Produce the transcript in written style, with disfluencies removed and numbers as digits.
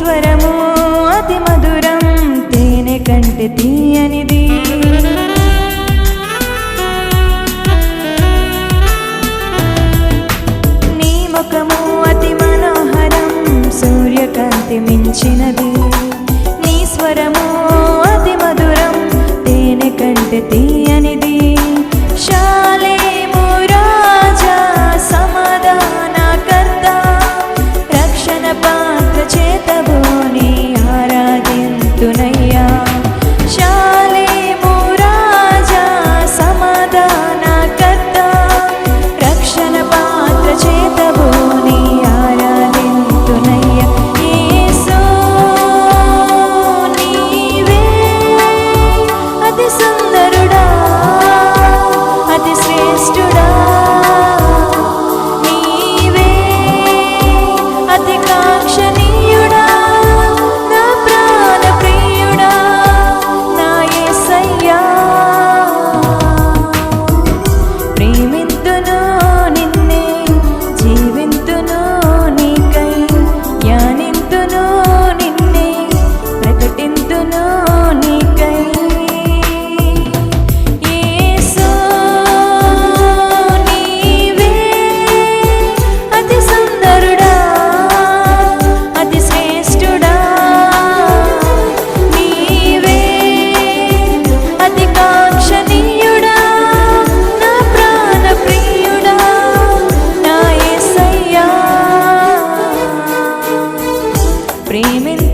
స్వరము అతి మధురం తేనె కంటే తీయనిది. నీ ముఖము అతి మనోహరం సూర్యకాంతి మించినది. నీ స్వరము అతి మధురం తేనె కంటే తీయనిది. శాలేము రాజా సమాధానకర్త రక్షణ పాత్ర చేతబోని ఆరాధింతునయ్యా. శాలేము రాజా సమాధానకర్త రక్షణ పాత్ర చేతబోని ఆరాధింతునయ్యా. యేసు నీవే అతి సుందరుడా అతి శ్రేష్ఠుడా. నీవే అతి కాంక్షణీయుడా నా ప్రాణ ప్రియుడా నా యేసయ్యా. ప్రేమింతును నిన్నే జీవింతును నీకై ధ్యానింతును నిన్నే ప్రకటింతును నీకై. యేసు నీవే అతి సుందరుడా అతి శ్రేష్ఠుడా. నీవే అతి కాంక్షణీయుడా నా ప్రాణ ప్రియుడా నా యేసయ్యా. ప్రేమింతును